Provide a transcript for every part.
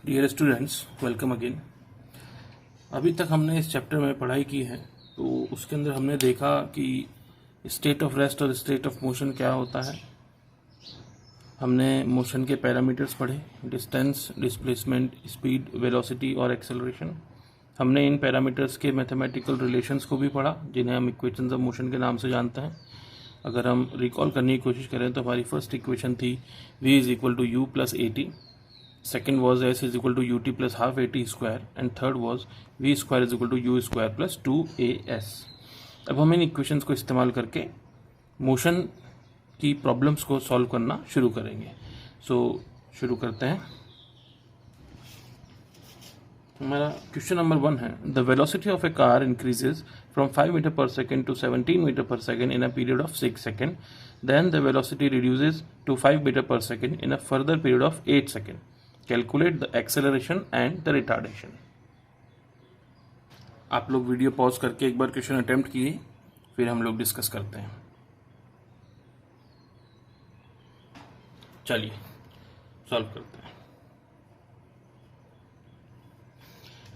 Dear students, welcome again. अभी तक हमने इस चैप्टर में पढ़ाई की है, तो उसके अंदर हमने देखा कि स्टेट ऑफ रेस्ट और स्टेट ऑफ मोशन क्या होता है। हमने मोशन के पैरामीटर्स पढ़े, डिस्टेंस, डिस्प्लेसमेंट, स्पीड, वेलोसिटी और एक्सेलरेशन। हमने इन पैरामीटर्स के मैथमेटिकल रिलेशंस को भी पढ़ा, जिन्हें हम इक्वेशंस ऑफ मोशन के नाम से जानते हैं। अगर हम रिकॉल करने की कोशिश करें तो हमारी फर्स्ट इक्वेशन थी v is equal to u plus a t, second was s is equal to ut plus half at square, and third was v square is equal to u square plus 2as। अब हम इन equations को इस्तेमाल करके motion की problems को solve करना शुरू करेंगे। शुरू करते हैं। हमारा क्वेश्चन नंबर 1 है, the velocity of a car increases from 5 metre per second to 17 metre per second in a period of 6 second, then the velocity reduces to 5 metre per second in a further period of 8 second. Calculate the acceleration and the retardation. आप लोग video pause करके एक बार question attempt कीजिए, फिर हम लोग discuss करते हैं। चलिए सॉल्व करते हैं।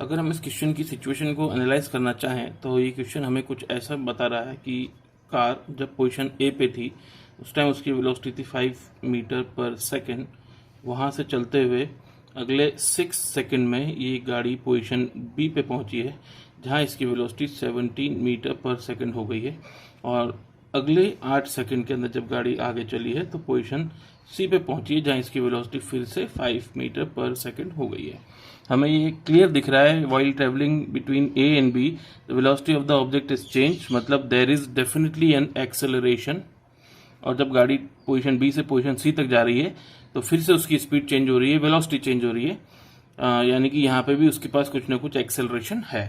अगर हम इस क्वेश्चन की सिचुएशन को एनालाइज करना चाहें तो ये क्वेश्चन हमें कुछ ऐसा बता रहा है कि कार जब पोजीशन ए पे थी उस टाइम उसकी वेलोसिटी थी 5 मीटर पर सेकेंड। वहाँ से चलते हुए अगले 6 सेकंड में ये गाड़ी पोजीशन बी पे पहुंची है, जहां इसकी वेलोसिटी 17 मीटर पर सेकंड हो गई है, और अगले 8 सेकंड के अंदर जब गाड़ी आगे चली है तो पोजीशन सी पे पहुंची है, जहां इसकी वेलोसिटी फिर से 5 मीटर पर सेकंड हो गई है। हमें ये क्लियर दिख रहा है, while travelling between A and B the velocity of the object is change, मतलब there is definitely an acceleration. और जब गाड़ी पोजीशन बी से पोजीशन सी तक जा रही है तो फिर से उसकी स्पीड चेंज हो रही है, वेलोसिटी चेंज हो रही है, यानी कि यहाँ पे भी उसके पास कुछ ना कुछ एक्सेलरेशन है।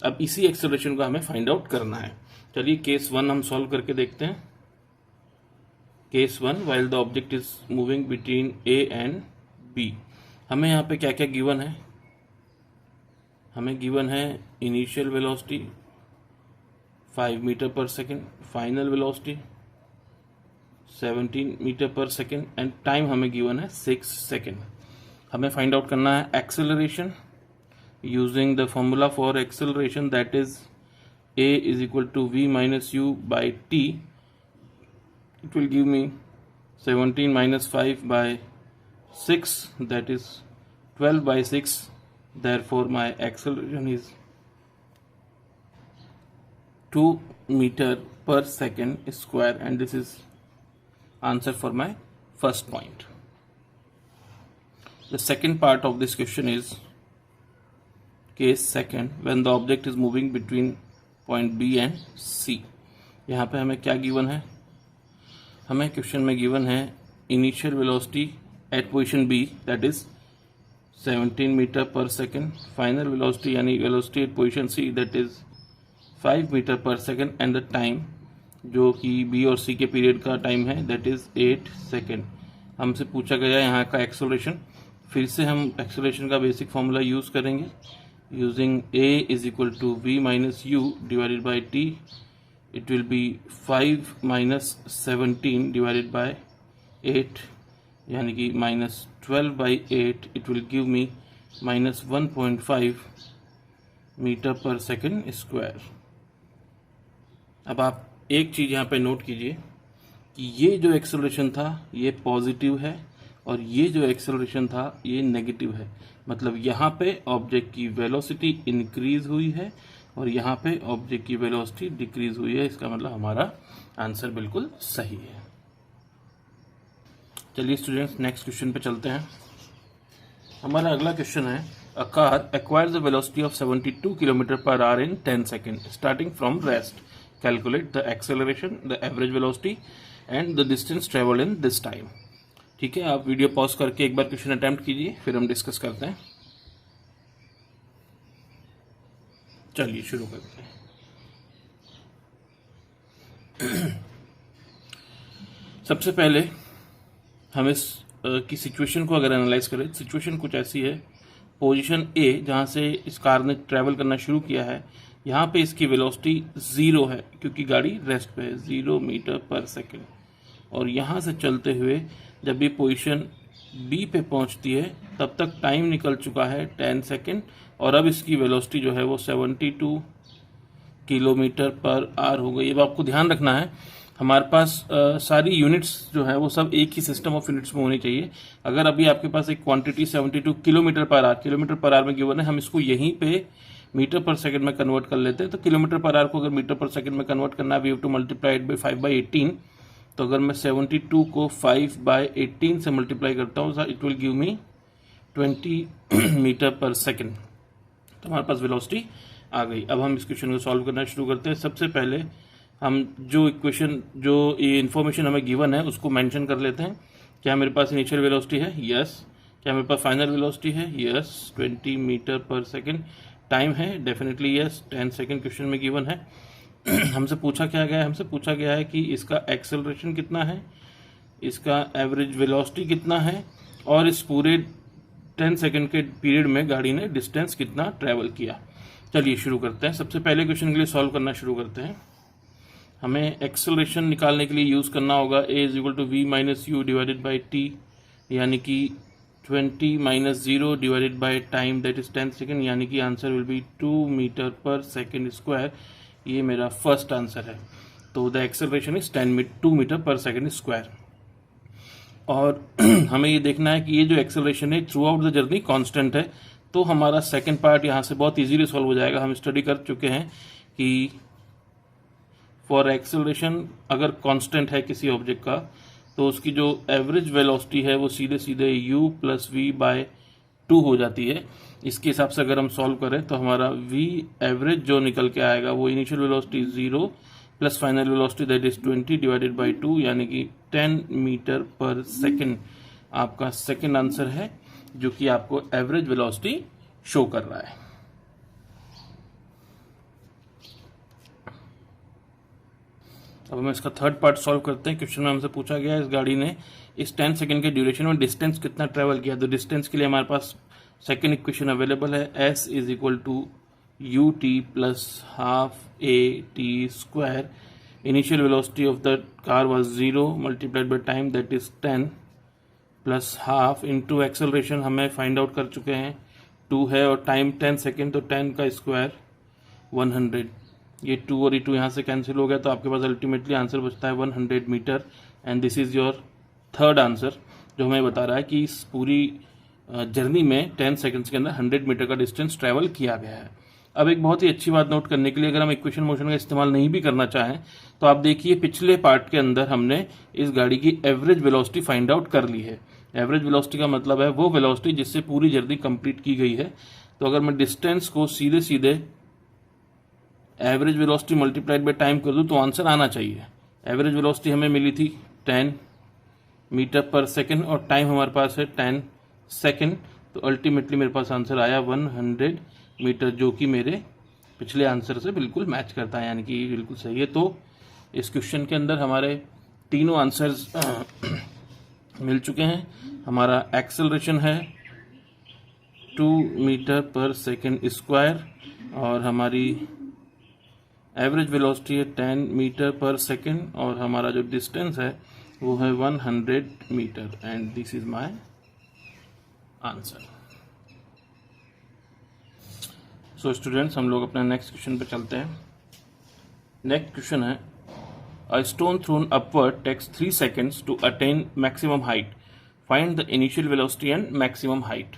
अब इसी एक्सेलरेशन को हमें फाइंड आउट करना है। चलिए केस 1 हम सॉल्व करके देखते हैं। Case 1, while the object is moving between A and B. हमें यहाँ पे क्या क्या गिवन है? हमें गिवन है initial velocity 5 metre per second, final velocity 17 metre per second, and time हमें गिवन है 6 सेकेंड। हमें फाइंड आउट करना है acceleration using the formula for acceleration, that is a is equal to v minus u by t. It will give me 17 minus 5 by 6, that is 12 by 6। therefore my acceleration is 2 meter per second square, and this is answer for my first point. The second part of this question is case second, when the object is moving between point B and C। यहाँ पे हमें क्या given है? हमें question में given है initial velocity at position B, that is 17 metre per second, final velocity यानी velocity at position C, that is 5 metre per second, and the time जो कि बी और सी के पीरियड का टाइम है, दैट इज 8 सेकेंड। हमसे पूछा गया यहाँ का एक्सेलरेशन। फिर से हम एक्सेलरेशन का बेसिक फॉर्मूला यूज करेंगे, using a is equal to v minus u divided by t. It will be 5 minus 17 divided by 8, यानी कि minus 12 by 8। It will give me minus 1.5 metre per second square. अब आप एक चीज यहाँ पे note कीजिए कि ये जो एक्सेलरेशन था ये पॉजिटिव है, और ये जो एक्सेलरेशन था ये नेगेटिव है। मतलब यहाँ पे ऑब्जेक्ट की वेलोसिटी इंक्रीज हुई है और यहाँ पे ऑब्जेक्ट की वेलोसिटी डिक्रीज हुई है। इसका मतलब हमारा आंसर बिल्कुल सही है। चलिए स्टूडेंट्स, नेक्स्ट क्वेश्चन पे चलते हैं। हमारा अगला क्वेश्चन है, a car acquires a velocity of 72 kilometre per hour in 10 second starting from rest. Calculate the acceleration, the average velocity and the distance traveled in this time। ठीक है, आप video pause करके एक बार क्वेश्चन अटेम्प्ट कीजिए, फिर हम discuss करते हैं। चलिए शुरू करते हैं। सबसे पहले हम इस की सिचुएशन को अगर एनालाइज करें, सिचुएशन कुछ ऐसी है। पोजीशन ए जहां से इस कार ने ट्रैवल करना शुरू किया है, यहाँ पे इसकी वेलोसिटी 0 है क्योंकि गाड़ी रेस्ट पे है, 0 मीटर पर सेकेंड। और यहाँ से चलते हुए जब ये पोजीशन बी पे पहुंचती है तब तक टाइम निकल चुका है 10 सेकेंड, और अब इसकी वेलोसिटी जो है वो 72 किलोमीटर पर आवर हो गई। अब आपको ध्यान रखना है हमारे पास सारी यूनिट्स जो है वो सब एक ही सिस्टम ऑफ यूनिट्स में होनी चाहिए। अगर अभी आपके पास एक क्वांटिटी 72 किलोमीटर पर आवर में गिवन है, हम इसको यहीं पे मीटर पर सेकंड में कन्वर्ट कर लेते हैं। तो किलोमीटर पर आवर को अगर मीटर पर सेकंड में कन्वर्ट करना है, we have to multiply it by 5/18। तो अगर मैं 72 को 5/18 से मल्टीप्लाई करता हूँ, it will give me 20 metre per second. तो हमारे पास वेलोसिटी आ गई। अब हम इस क्वेश्चन को सॉल्व करना शुरू करते हैं। सबसे पहले हम जो इक्वेशन, जो इन्फॉर्मेशन हमें गिवन है उसको मेंशन कर लेते हैं। क्या मेरे पास इनिशियल वेलोसिटी है? यस। क्या मेरे पास फाइनल वेलोसिटी है? Yes. 20 metre per second. Time है? डेफिनेटली यस, 10 सेकंड क्वेश्चन में गिवन है। हमसे पूछा क्या गया है? हमसे पूछा गया है कि इसका एक्सेलरेशन कितना है, इसका एवरेज वेलोसिटी कितना है, और इस पूरे 10 सेकंड के पीरियड में गाड़ी ने डिस्टेंस कितना ट्रेवल किया। चलिए शुरू करते हैं। सबसे पहले क्वेश्चन के लिए सॉल्व करना शुरू करते हैं। हमें एक्सेलरेशन निकालने के लिए यूज़ करना होगा a = v - u divided by t, यानी कि 20 - 0 divided by time that is 10 second, यानी कि answer will be 2 metre per second square. ये मेरा फर्स्ट आंसर है। तो the acceleration is 2 metre per second square. और हमें ये देखना है कि ये जो एक्सेलरेशन है through out the journey constant है। तो हमारा सेकंड पार्ट यहाँ से बहुत इजीली सॉल्व हो जाएगा। हम स्टडी कर चुके हैं कि फॉर एक्सेलरेशन अगर कांस्टेंट है किसी ऑब्जेक्ट का, तो उसकी जो एवरेज वेलोसिटी है वो सीधे सीधे u + v/2 हो जाती है। इसके हिसाब से अगर हम सॉल्व करें तो हमारा v एवरेज जो निकल के आएगा वो initial velocity 0 plus final velocity that is 20 divided by 2, यानी कि 10 मीटर पर सेकेंड आपका सेकेंड आंसर है, जो कि आपको एवरेज वेलोसिटी शो कर रहा है। अब हम इसका थर्ड पार्ट सॉल्व करते हैं। क्वेश्चन में हमसे पूछा गया है इस गाड़ी ने इस 10 सेकंड के ड्यूरेशन में डिस्टेंस कितना ट्रेवल किया। तो डिस्टेंस के लिए हमारे पास सेकंड इक्वेशन अवेलेबल है, s = ut + ½ at²। Initial velocity of the car was 0 multiplied by time that is 10 + ½ into acceleration हमें फाइंड आउट कर चुके हैं 2 है, और टाइम 10 सेकेंड, तो 10 का स्क्वायर 100। ये 2 और ये 2 यहाँ से कैंसिल हो गया, तो आपके पास अल्टीमेटली आंसर बचता है 100 metre. And this is your third answer, जो हमें बता रहा है कि इस पूरी जर्नी में 10 सेकंड्स के अंदर 100 मीटर का डिस्टेंस ट्रैवल किया गया है। अब एक बहुत ही अच्छी बात नोट करने के लिए, अगर हम इक्वेशन मोशन का इस्तेमाल नहीं भी करना चाहें तो आप देखिए पिछले पार्ट के अंदर हमने इस गाड़ी की एवरेज वेलोसिटी फाइंड आउट कर ली है। एवरेज वेलोसिटी का मतलब है वो वेलोसिटी जिससे पूरी जर्नी कंप्लीट की गई है। तो अगर मैं डिस्टेंस को सीधे सीधे average velocity multiplied by time कर दूं तो आंसर आना चाहिए। एवरेज वेलोसिटी हमें मिली थी 10 मीटर पर सेकेंड, और टाइम हमारे पास है 10 सेकेंड। तो अल्टीमेटली मेरे पास आंसर आया 100 मीटर, जो कि मेरे पिछले आंसर से बिल्कुल मैच करता है, यानी कि बिल्कुल सही है। तो इस क्वेश्चन के अंदर हमारे तीनों आंसर्स मिल चुके हैं। हमारा एक्सेलरेशन है 2 मीटर पर सेकेंड स्क्वायर, और हमारी एवरेज वेलोसिटी है 10 मीटर पर सेकेंड, और हमारा जो डिस्टेंस है वो है 100 metre. And this is my answer. So students, हम लोग अपने नेक्स्ट क्वेश्चन पे चलते हैं। नेक्स्ट क्वेश्चन है a stone thrown upward takes 3 seconds to attain maximum height, find the initial velocity and maximum height.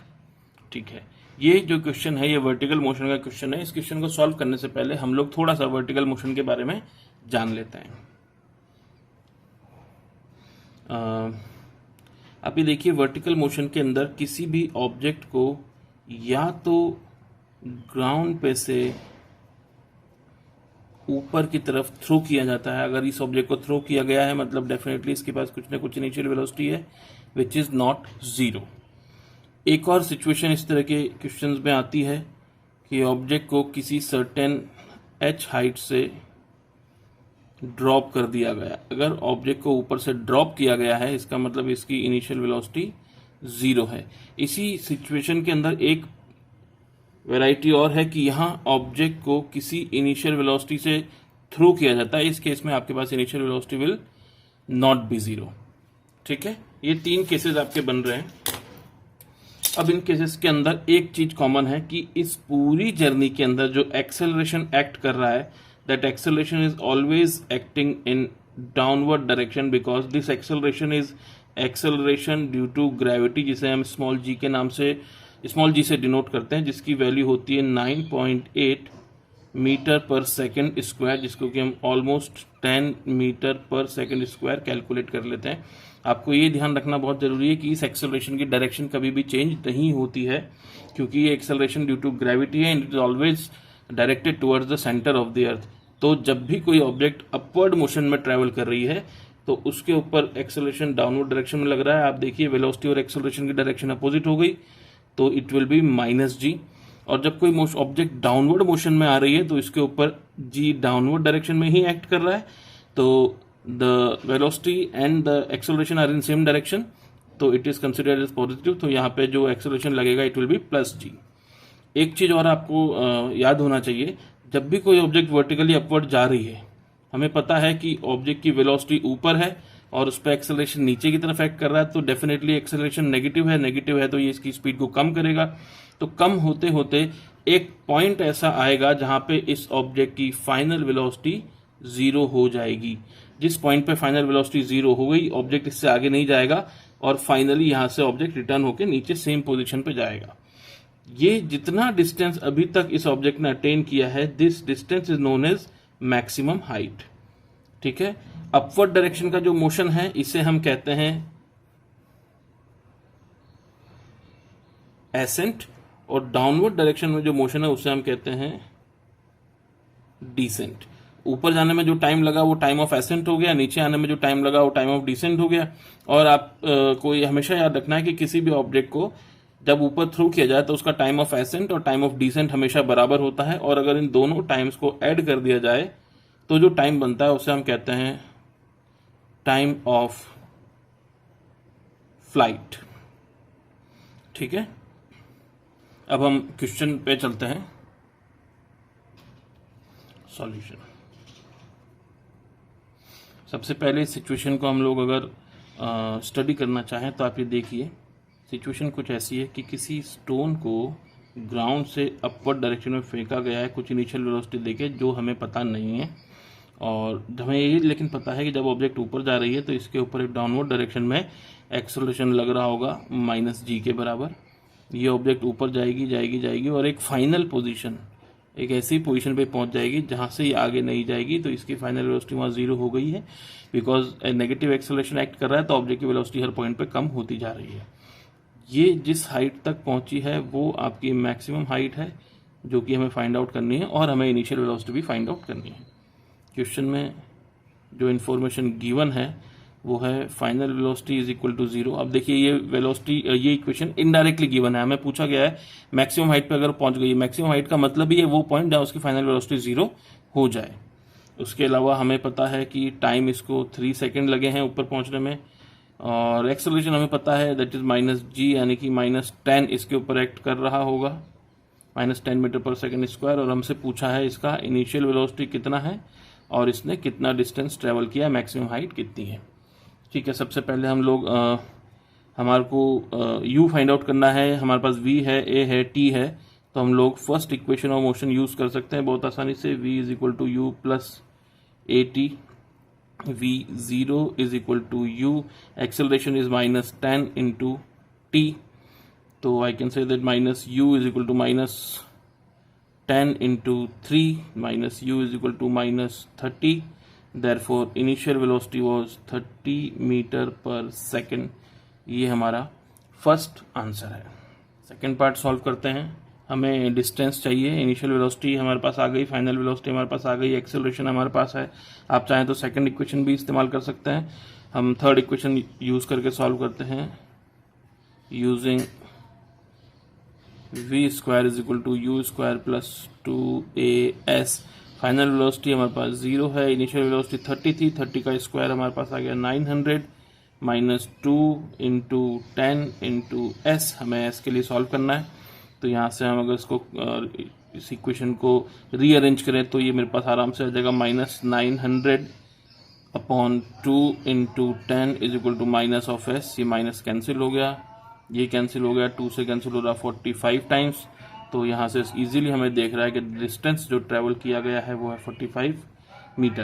ठीक है, ये जो क्वेश्चन है ये वर्टिकल मोशन का क्वेश्चन है। इस क्वेश्चन को सॉल्व करने से पहले हम लोग थोड़ा सा वर्टिकल मोशन के बारे में जान लेते हैं। अभी देखिए, वर्टिकल मोशन के अंदर किसी भी ऑब्जेक्ट को या तो ग्राउंड पे से ऊपर की तरफ थ्रो किया जाता है। अगर इस ऑब्जेक्ट को थ्रो किया गया है मतलब डेफिनेटली इसके पास कुछ ना कुछ इनिशियल वेलोसिटी है विच इज नॉट 0। एक और सिचुएशन इस तरह के क्वेश्चंस में आती है कि ऑब्जेक्ट को किसी सर्टेन h हाइट से ड्रॉप कर दिया गया। अगर ऑब्जेक्ट को ऊपर से ड्रॉप किया गया है इसका मतलब इसकी इनिशियल वेलोसिटी 0 है। इसी सिचुएशन के अंदर एक वैरायटी और है कि यहाँ ऑब्जेक्ट को किसी इनिशियल वेलोसिटी से थ्रो किया जाता है। इस केस में आपके पास initial velocity will not be 0। ठीक है, ये 3 केसेस आपके बन रहे हैं। अब इन केसेस के अंदर एक चीज कॉमन है कि इस पूरी जर्नी के अंदर जो एक्सेलरेशन एक्ट कर रहा है, that acceleration is always acting in downward direction because this acceleration is acceleration due to gravity, जिसे हम स्मॉल जी से डिनोट करते हैं, जिसकी वैल्यू होती है 9.8 मीटर पर सेकेंड स्क्वायर, जिसको कि हम almost 10 metre per second square calculate कर लेते हैं। आपको ये ध्यान रखना बहुत जरूरी है कि इस एक्सेलरेशन की डायरेक्शन कभी भी चेंज नहीं होती है, क्योंकि ये एक्सेलरेशन ड्यू टू ग्रेविटी है and it is always directed towards the centre of the earth. तो जब भी कोई ऑब्जेक्ट अपवर्ड मोशन में ट्रेवल कर रही है तो उसके ऊपर एक्सेलरेशन डाउनवर्ड डायरेक्शन में लग रहा है। आप देखिए वेलोसिटी और एक्सेलरेशन की डायरेक्शन अपोजिट हो गई, तो इट विल बी -g। और जब कोई ऑब्जेक्ट डाउनवर्ड मोशन में आ रही है तो इसके ऊपर g डाउनवर्ड डायरेक्शन में ही एक्ट कर रहा है, तो the velocity and the acceleration are in same direction, तो it is considered as positive. तो यहाँ पे जो एक्सेलरेशन लगेगा इट विल बी +g। एक चीज और आपको याद होना चाहिए, जब भी कोई ऑब्जेक्ट वर्टिकली अपवर्ड जा रही है, हमें पता है कि ऑब्जेक्ट की वेलोसिटी ऊपर है और उस पर एक्सेलरेशन नीचे की तरफ एक्ट कर रहा है, तो डेफिनेटली एक्सेलरेशन नेगेटिव है तो ये इसकी स्पीड को कम करेगा। तो कम होते होते एक पॉइंट ऐसा आएगा जहां पे इस ऑब्जेक्ट की फाइनल वेलोसिटी 0 हो जाएगी। जिस पॉइंट पे फाइनल वेलोसिटी 0 हो गई, ऑब्जेक्ट इससे आगे नहीं जाएगा और फाइनली यहां से ऑब्जेक्ट रिटर्न होकर नीचे सेम पोजीशन पे जाएगा। ये जितना डिस्टेंस अभी तक इस ऑब्जेक्ट ने अटेन किया है, this distance is known as maximum height. ठीक है, अपवर्ड डायरेक्शन का जो मोशन है इसे हम कहते हैं एसेंट, और डाउनवर्ड डायरेक्शन में जो मोशन है उसे हम कहते हैं डिसेंट। ऊपर जाने में जो टाइम लगा वो टाइम ऑफ एसेंट हो गया, नीचे आने में जो टाइम लगा वो टाइम ऑफ डिसेंट हो गया। और आप को ये हमेशा याद रखना है कि किसी भी ऑब्जेक्ट को जब ऊपर थ्रू किया जाए तो उसका टाइम ऑफ एसेंट और टाइम ऑफ डिसेंट हमेशा बराबर होता है, और अगर इन दोनों टाइम्स को ऐड कर दिया जाए तो जो टाइम बनता है उसे हम कहते हैं टाइम ऑफ फ्लाइट। ठीक है, अब हम क्वेश्चन पे चलते हैं। सॉल्यूशन। सबसे पहले इस सिचुएशन को हम लोग अगर स्टडी करना चाहें तो आप ये देखिए, सिचुएशन कुछ ऐसी है कि किसी स्टोन को ग्राउंड से अपवर्ड डायरेक्शन में फेंका गया है कुछ इनिशियल वेलोसिटी देके, जो हमें पता नहीं है। और हमें ये लेकिन पता है कि जब ऑब्जेक्ट ऊपर जा रही है तो इसके ऊपर एक डाउनवर्ड डायरेक्शन में एक्सेलरेशन लग रहा होगा -g के बराबर। ये ऑब्जेक्ट ऊपर जाएगी और एक फाइनल पोजीशन, एक ऐसी पोजीशन पे पहुंच जाएगी जहां से ये आगे नहीं जाएगी, तो इसकी फाइनल वेलोसिटी वहां 0 हो गई है। बिकॉज नेगेटिव एक्सेलरेशन एक्ट कर रहा है तो ऑब्जेक्ट की वेलोसिटी हर पॉइंट पे कम होती जा रही है। ये जिस हाइट तक पहुंची है वो आपकी मैक्सिमम हाइट है, जो कि हमें फाइंड आउट करनी है, और हमें इनिशियल वेलोसिटी भी फाइंड आउट करनी है। क्वेश्चन में जो इन्फॉर्मेशन गिवन है वो है final velocity is equal to 0। अब देखिए ये वेलोसिटी, ये इक्वेशन इनडायरेक्टली गिवन है, हमें पूछा गया है मैक्सिमम हाइट पे अगर पहुंच गई, मैक्सिमम हाइट का मतलब ही है वो पॉइंट जहां उसकी फाइनल वेलोसिटी 0 हो जाए। उसके अलावा हमें पता है कि टाइम इसको 3 सेकेंड लगे हैं ऊपर पहुंचने में, और एक्सेलरेशन हमें पता है दैट इज -g, यानी कि -10 इसके ऊपर एक्ट कर रहा होगा, -10 मीटर पर सेकेंड स्क्वायर। और हमसे पूछा है इसका इनिशियल वेलोसिटी कितना है और इसने कितना डिस्टेंस ट्रेवल किया, मैक्सिमम हाइट कितनी है। ठीक है, सबसे पहले हम लोग हमारे को u फाइंड आउट करना है। हमारे पास v है, a है, t है, तो हम लोग first equation of motion use कर सकते हैं बहुत आसानी से। v is equal to u plus at, v0 is equal to u, acceleration is -10 into t, तो I can say that -u is equal to -10 into 3 -u is equal to -30। Therefore initial velocity was 30 metre per second. ये हमारा first answer है। Second part solve करते हैं। हमें distance चाहिए, initial velocity हमारे पास आ गई, फाइनल वेलोसिटी हमारे पास आ गई, एक्सेलरेशन हमारे पास है। आप चाहें तो सेकंड इक्वेशन भी इस्तेमाल कर सकते हैं। हम थर्ड इक्वेशन यूज करके सॉल्व करते हैं using v square is equal to u square plus 2as। Final velocity हमारे पास 0 है, इनिशियल वेलोसिटी 30 थी, 30 का स्क्वायर हमारे पास आ गया 900 -2 इंटू 10 इंटू एस। हमें एस के लिए सॉल्व करना है, तो यहाँ से हम अगर इसको इस इक्वेशन को रीअरेंज करें तो ये मेरे पास आराम से आ जाएगा -900 upon 2 into 10 is equal to minus of s. ये माइनस कैंसिल हो गया, ये कैंसिल हो गया, 2 से कैंसिल हो रहा 45 टाइम्स। तो यहाँ से इजीली हमें देख रहा है कि डिस्टेंस जो ट्रेवल किया गया है वो है 45 मीटर।